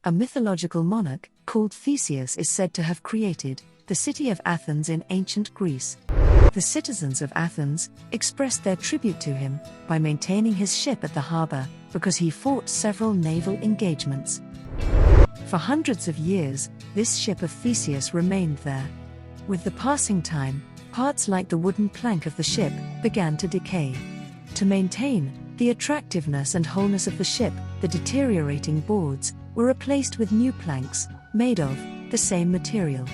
A mythological monarch, called Theseus, is said to have created the city of Athens in ancient Greece. The citizens of Athens expressed their tribute to him by maintaining his ship at the harbor because he fought several naval engagements. For hundreds of years, this ship of Theseus remained there. With the passing time, parts like the wooden plank of the ship began to decay. To maintain the attractiveness and wholeness of the ship, the deteriorating boards were replaced with new planks, made of the same material.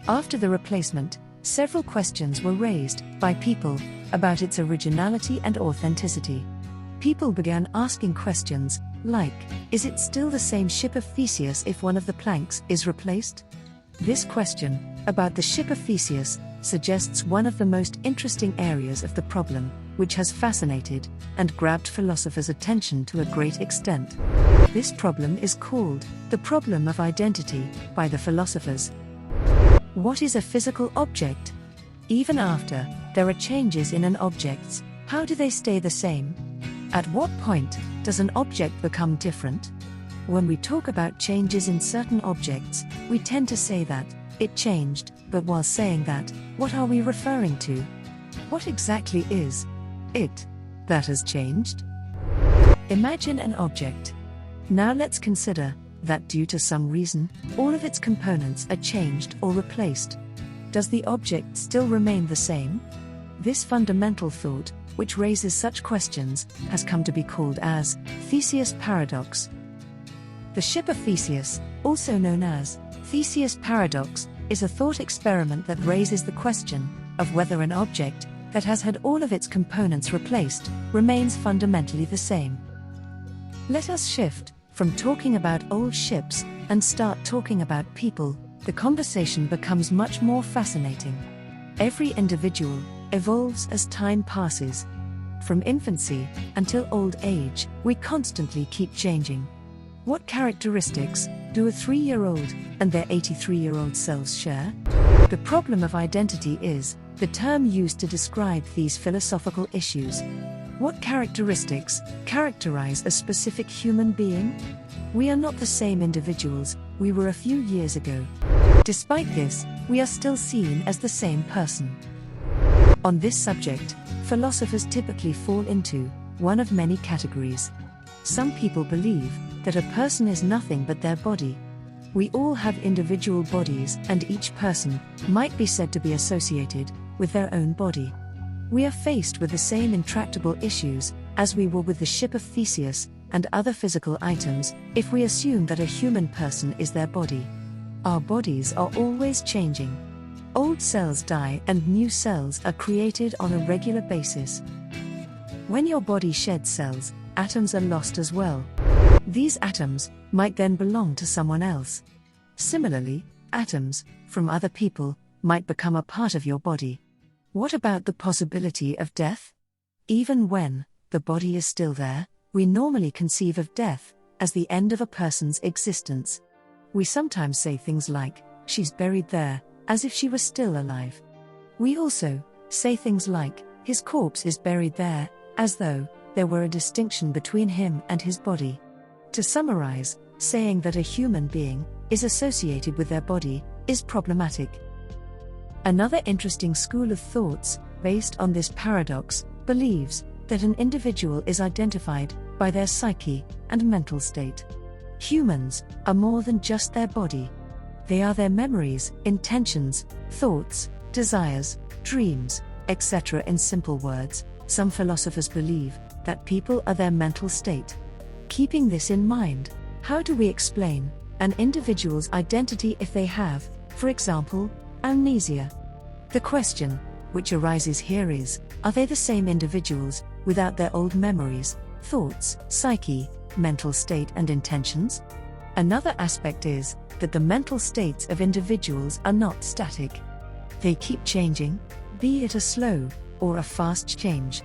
After the replacement, several questions were raised by people about its originality and authenticity. People began asking questions like, is it still the same ship of Theseus if one of the planks is replaced? This question about the ship of Theseus suggests one of the most interesting areas of the problem, which has fascinated and grabbed philosophers' attention to a great extent. This problem is called the problem of identity by the philosophers. What is a physical object? Even after there are changes in an object, how do they stay the same? At what point does an object become different? When we talk about changes in certain objects, we tend to say that it changed, but while saying that, what are we referring to? What exactly is it that has changed? Imagine an object. Now let's consider that due to some reason, all of its components are changed or replaced. Does the object still remain the same? This fundamental thought, which raises such questions, has come to be called as Theseus paradox. The ship of Theseus, also known as Theseus paradox, is a thought experiment that raises the question of whether an object that has had all of its components replaced remains fundamentally the same. Let us shift from talking about old ships and start talking about people. The conversation becomes much more fascinating. Every individual evolves as time passes. From infancy until old age, we constantly keep changing. What characteristics do a 3-year-old and their 83-year-old selves share? The problem of identity is the term used to describe these philosophical issues. What characteristics characterize a specific human being? We are not the same individuals we were a few years ago. Despite this, we are still seen as the same person. On this subject, philosophers typically fall into one of many categories. Some people believe that a person is nothing but their body. We all have individual bodies, and each person might be said to be associated with their own body. We are faced with the same intractable issues as we were with the ship of Theseus and other physical items if we assume that a human person is their body. Our bodies are always changing. Old cells die and new cells are created on a regular basis. When your body sheds cells, atoms are lost as well. These atoms might then belong to someone else. Similarly, atoms from other people might become a part of your body. What about the possibility of death? Even when the body is still there, we normally conceive of death as the end of a person's existence. We sometimes say things like, "She's buried there," as if she was still alive. We also say things like, "His corpse is buried there," as though there were a distinction between him and his body. To summarize, saying that a human being is associated with their body is problematic. Another interesting school of thoughts, based on this paradox, believes that an individual is identified by their psyche and mental state. Humans are more than just their body. They are their memories, intentions, thoughts, desires, dreams, etc. In simple words, some philosophers believe that people are their mental state. Keeping this in mind, how do we explain an individual's identity if they have, for example, amnesia? The question which arises here is, are they the same individuals without their old memories, thoughts, psyche, mental state and intentions? Another aspect is that the mental states of individuals are not static. They keep changing, be it a slow or a fast change.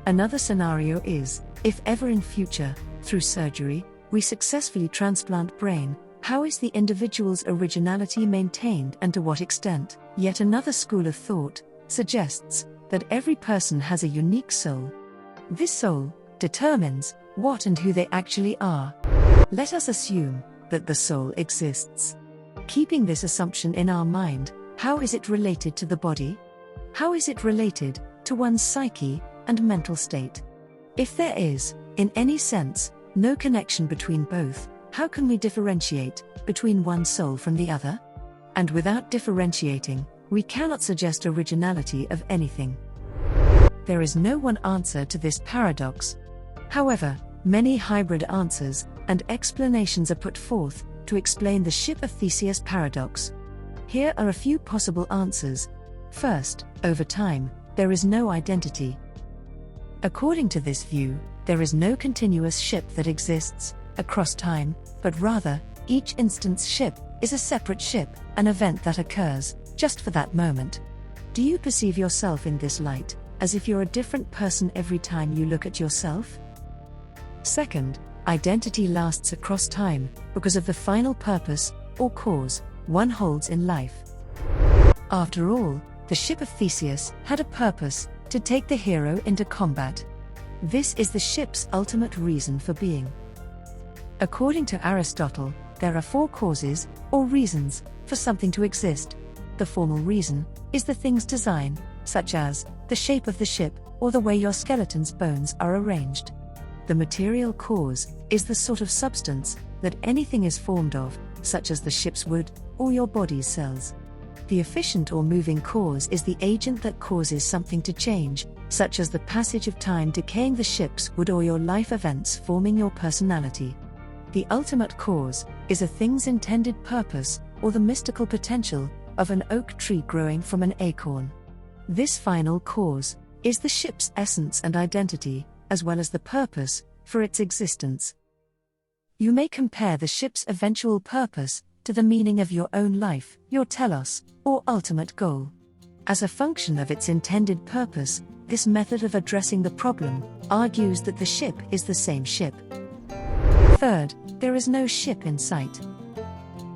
Another scenario is, if ever in future, through surgery, we successfully transplant brain, how is the individual's originality maintained and to what extent? Yet another school of thought suggests that every person has a unique soul. This soul determines what and who they actually are. Let us assume that the soul exists. Keeping this assumption in our mind, how is it related to the body? How is it related to one's psyche and mental state? If there is, in any sense, no connection between both, how can we differentiate between one soul from the other? And without differentiating, we cannot suggest originality of anything. There is no one answer to this paradox. However, many hybrid answers and explanations are put forth to explain the ship of Theseus paradox. Here are a few possible answers. First, over time, there is no identity. According to this view, there is no continuous ship that exists across time, but rather, each instant's ship is a separate ship, an event that occurs just for that moment. Do you perceive yourself in this light, as if you're a different person every time you look at yourself? Second, identity lasts across time because of the final purpose or cause one holds in life. After all, the ship of Theseus had a purpose: to take the hero into combat. This is the ship's ultimate reason for being. According to Aristotle, there are 4 causes, or reasons, for something to exist. The formal reason is the thing's design, such as the shape of the ship or the way your skeleton's bones are arranged. The material cause is the sort of substance that anything is formed of, such as the ship's wood or your body's cells. The efficient or moving cause is the agent that causes something to change, such as the passage of time decaying the ship's wood or your life events forming your personality. The ultimate cause is a thing's intended purpose or the mystical potential of an oak tree growing from an acorn. This final cause is the ship's essence and identity, as well as the purpose for its existence. You may compare the ship's eventual purpose to the meaning of your own life, your telos, or ultimate goal. As a function of its intended purpose, this method of addressing the problem argues that the ship is the same ship. Third, there is no ship in sight.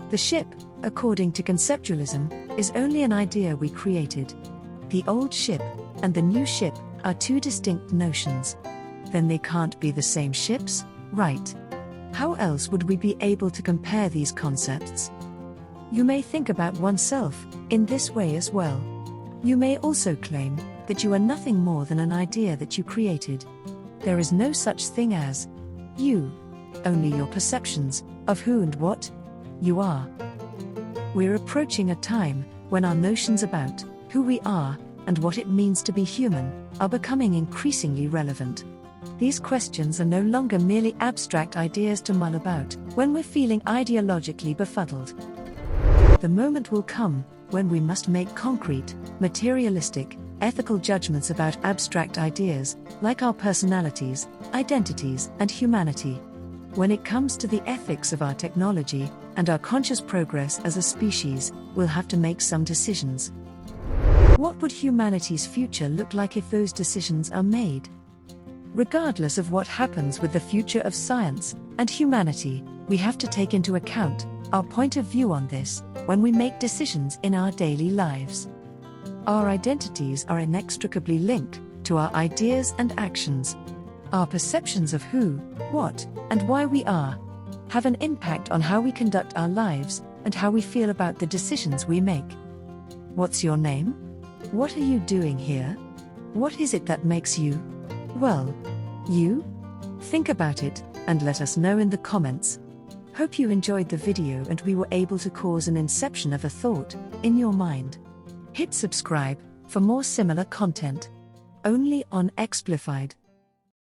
The ship, according to conceptualism, is only an idea we created. The old ship and the new ship are 2 distinct notions. Then they can't be the same ships, right? How else would we be able to compare these concepts? You may think about oneself in this way as well. You may also claim that you are nothing more than an idea that you created. There is no such thing as you, only your perceptions of who and what you are. We're approaching a time when our notions about who we are and what it means to be human are becoming increasingly relevant. These questions are no longer merely abstract ideas to mull about when we're feeling ideologically befuddled. The moment will come when we must make concrete, materialistic, ethical judgments about abstract ideas, like our personalities, identities, and humanity. When it comes to the ethics of our technology and our conscious progress as a species, we'll have to make some decisions. What would humanity's future look like if those decisions are made? Regardless of what happens with the future of science and humanity, we have to take into account our point of view on this when we make decisions in our daily lives. Our identities are inextricably linked to our ideas and actions. Our perceptions of who, what, and why we are have an impact on how we conduct our lives and how we feel about the decisions we make. What's your name? What are you doing here? What is it that makes you, well, you? Think about it, and let us know in the comments. Hope you enjoyed the video and we were able to cause an inception of a thought in your mind. Hit subscribe for more similar content. Only on Explified.